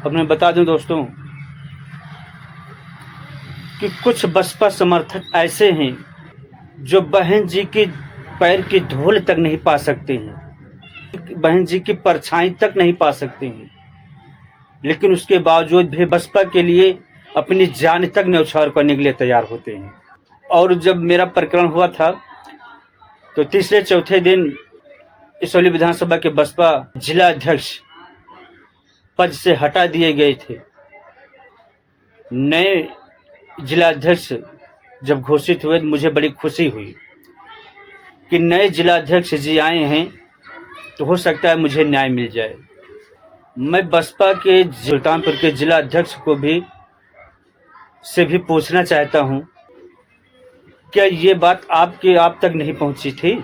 अब मैं बता दूं दोस्तों कि कुछ बसपा समर्थक ऐसे हैं जो बहन जी की पैर की धूल तक नहीं पा सकते हैं, बहन जी की परछाई तक नहीं पा सकते हैं, लेकिन उसके बावजूद भी बसपा के लिए अपनी जान तक न्यौछावर करने के लिए तैयार होते हैं। और जब मेरा प्रकरण हुआ था तो तीसरे चौथे दिन इसौली विधानसभा के बसपा जिला अध्यक्ष पद से हटा दिए गए थे। नए जिला अध्यक्ष जब घोषित हुए तो मुझे बड़ी खुशी हुई कि नए जिला अध्यक्ष जी आए हैं तो हो सकता है मुझे न्याय मिल जाए। मैं बसपा के सुल्तानपुर के जिला अध्यक्ष को भी पूछना चाहता हूं, क्या ये बात आप तक नहीं पहुंची थी?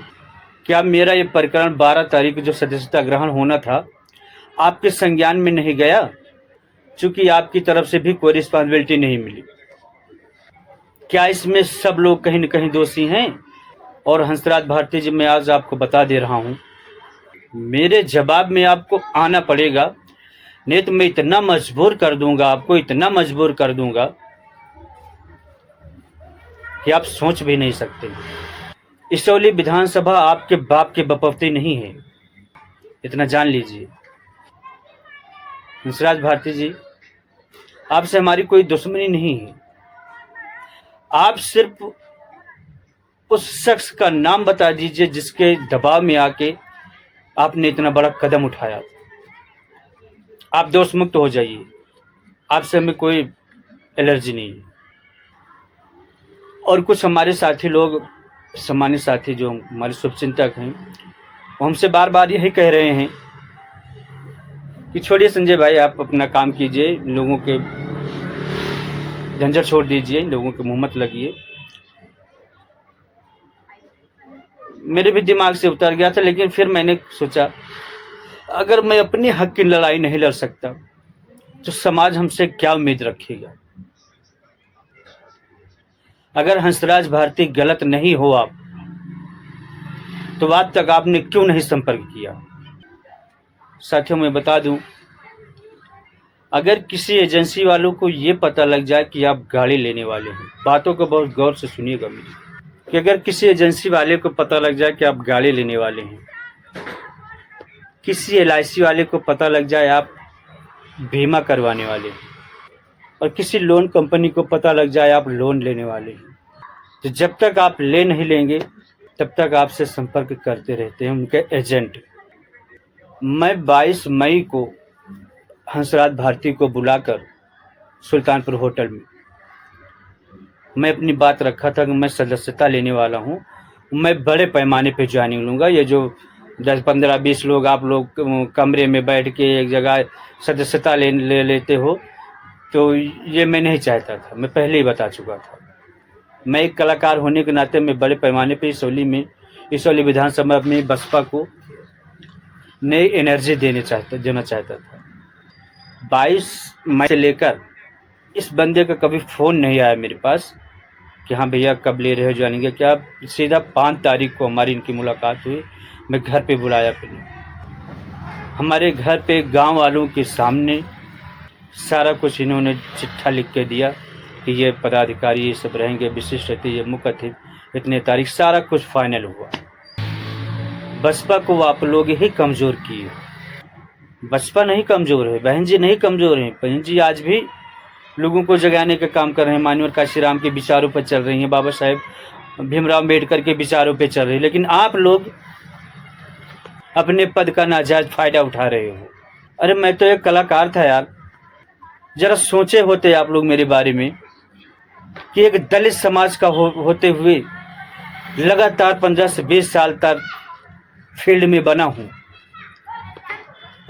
क्या मेरा ये प्रकरण 12 तारीख को जो सदस्यता ग्रहण होना था आपके संज्ञान में नहीं गया? चूंकि आपकी तरफ से भी कोई रिस्पॉन्सिबिलिटी नहीं मिली। क्या इसमें सब लोग कहीं न कहीं दोषी हैं? और हंसराज भारती जी, मैं आज आपको बता दे रहा हूं, मेरे जवाब में आपको आना पड़ेगा, नहीं तो मैं इतना मजबूर कर दूंगा आपको, इतना मजबूर कर दूंगा कि आप सोच भी नहीं सकते। इसौली विधानसभा आपके बाप के बपौती नहीं है, इतना जान लीजिए। हंसराज भारती जी, आपसे हमारी कोई दुश्मनी नहीं है। आप सिर्फ उस शख्स का नाम बता दीजिए जिसके दबाव में आके आपने इतना बड़ा कदम उठाया। आप दोष मुक्त हो जाइए, आपसे हमें कोई एलर्जी नहीं है। और कुछ हमारे साथी लोग, सामान्य साथी जो हमारे शुभचिंतक हैं, वो हमसे बार बार यही कह रहे हैं कि छोड़िए संजय भाई, आप अपना काम कीजिए, लोगों के झंझट छोड़ दीजिए, लोगों के मुंह मत लगिए। मेरे भी दिमाग से उतर गया था, लेकिन फिर मैंने सोचा अगर मैं अपने हक की लड़ाई नहीं लड़ सकता तो समाज हमसे क्या उम्मीद रखेगा। अगर हंसराज भारती गलत नहीं हो आप, तो आज तक आपने क्यों नहीं संपर्क किया? साथियों, मैं बता दूं, अगर किसी एजेंसी वालों को ये पता लग जाए कि आप गाड़ी लेने वाले हैं, बातों को बहुत गौर से सुनिएगा मेरी, कि अगर किसी एजेंसी वाले को पता लग जाए कि आप गाड़ी लेने वाले हैं, किसी LIC वाले को पता लग जाए आप बीमा करवाने वाले हैं, और किसी लोन कंपनी को पता लग जाए आप लोन लेने वाले हैं, तो जब तक आप ले नहीं लेंगे तब तक आपसे संपर्क करते रहते हैं उनके एजेंट। मैं 22 मई को हंसराज भारती को बुलाकर सुल्तानपुर होटल में मैं अपनी बात रखा था कि मैं सदस्यता लेने वाला हूं, मैं बड़े पैमाने पे ज्वाइनिंग लूँगा। ये जो 10, 15, 20 लोग आप लोग कमरे में बैठ के एक जगह सदस्यता ले लेते हो, तो ये मैं नहीं चाहता था। मैं पहले ही बता चुका था, मैं एक कलाकार होने के नाते मैं बड़े पैमाने पे इसौली विधानसभा में बसपा को नई एनर्जी देना चाहता था। 22 मई से लेकर इस बंदे का कभी फ़ोन नहीं आया मेरे पास कि हाँ भैया कब ले रहे हो ज्वाइनिंग। क्या सीधा 5 तारीख को हमारी इनकी मुलाकात हुई, मैं घर पे बुलाया अपने। हमारे घर पे गांव वालों के सामने सारा कुछ इन्होंने चिट्ठा लिख के दिया कि ये पदाधिकारी ये सब रहेंगे, विशिष्ट अतिथि, ये मुख्य अतिथि, इतने तारीख, सारा कुछ फाइनल हुआ। बसपा को आप लोग ही कमज़ोर किए। बसपा नहीं कमज़ोर है, बहन जी नहीं कमज़ोर हैं। बहन जी आज भी लोगों को जगाने का काम कर रहे हैं, माननीय काशीराम के विचारों पर चल रही हैं, बाबा साहेब भीमराव अम्बेडकर के विचारों पर चल रही है। लेकिन आप लोग अपने पद का नाजायज फ़ायदा उठा रहे हो। अरे मैं तो एक कलाकार था यार, जरा सोचे होते आप लोग मेरे बारे में कि एक दलित समाज का होते हुए लगातार 15 से 20 साल तक फील्ड में बना हूँ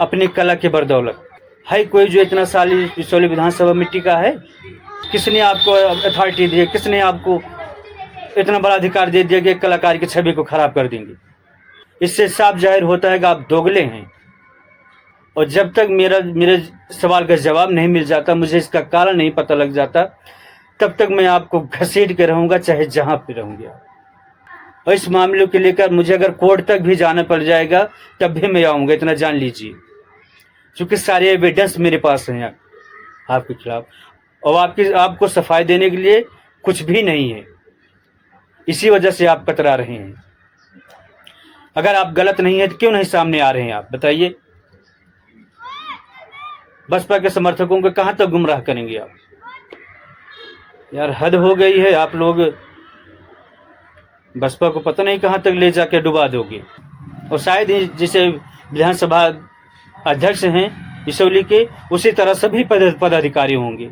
अपनी कला के बदौलत। है कोई जो इतना साल इसौली विधानसभा में टिका है? किसने आपको अथॉरिटी दी है? किसने आपको इतना बड़ा अधिकार दे दिया कि कलाकार की छवि को खराब कर देंगे? इससे साफ जाहिर होता है कि आप दोगले हैं। और जब तक मेरे सवाल का जवाब नहीं मिल जाता, मुझे इसका कारण नहीं पता लग जाता, तब तक मैं आपको घसीट के रहूँगा, चाहे जहाँ पे रहूँगा। और इस मामले को लेकर मुझे अगर कोर्ट तक भी जाना पड़ जाएगा तब भी मैं आऊँगा, इतना जान लीजिए, क्योंकि सारे एविडेंस मेरे पास हैं। आपके खिलाफ, और आपको सफाई देने के लिए कुछ भी नहीं है। इसी वजह से आप कतरा रहे हैं। अगर आप गलत नहीं है तो क्यों नहीं सामने आ रहे हैं आप, बताइए। बसपा के समर्थकों को कहां तक गुमराह करेंगे आप? यार हद हो गई है। आप लोग बसपा को पता नहीं कहां तक ले जाके डुबा दोगे। और शायद ही जिसे विधानसभा अध्यक्ष हैं इसौली के, उसी तरह सभी पदाधिकारी होंगे,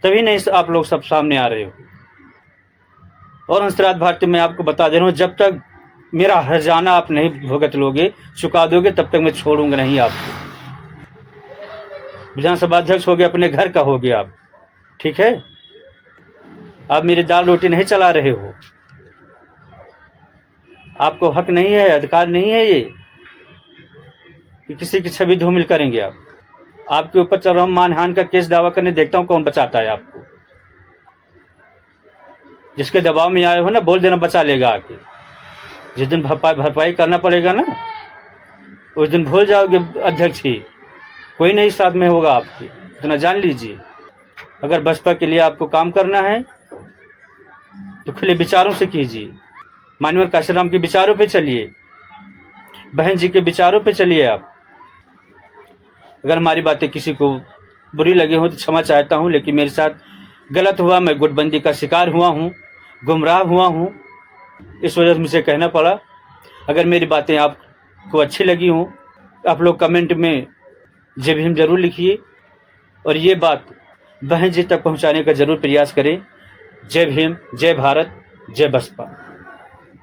तभी नहीं आप लोग सब सामने आ रहे हो। और हंसराज भारती, मैं आपको बता दे रहा हूँ, जब तक मेरा हर्जाना आप नहीं भुगत लोगे, चुका दोगे, तब तक मैं छोड़ूंगा नहीं आपको। विधानसभा अध्यक्ष हो गए, अपने घर का हो गया आप, ठीक है। आप मेरी दाल रोटी नहीं चला रहे हो। आपको हक नहीं है, अधिकार नहीं है ये कि किसी की छवि धूमिल करेंगे आप। आपके ऊपर चल रहा हूं मानहानि का केस दावा करने, देखता हूं कौन बचाता है आपको। जिसके दबाव में आए हो ना, बोल देना बचा लेगा आके। जिस दिन भरपाई करना पड़ेगा ना, उस दिन भूल जाओगे अध्यक्ष ही, कोई नहीं साथ में होगा आपके, इतना जान लीजिए। अगर बसपा के लिए आपको काम करना है तो खुले विचारों से कीजिए। माननीय काशीराम के विचारों पे चलिए, बहन जी के विचारों पे चलिए आप। अगर हमारी बातें किसी को बुरी लगी हो तो क्षमा चाहता हूँ, लेकिन मेरे साथ गलत हुआ। मैं गुटबंदी का शिकार हुआ हूँ, गुमराह हुआ हूँ, इस वजह से मुझे कहना पड़ा। अगर मेरी बातें आपको अच्छी लगी हों, आप लोग कमेंट में जय भीम जरूर लिखिए, और ये बात बहन जी तक पहुंचाने का जरूर प्रयास करें। जय भीम, जय भारत, जय बसपा।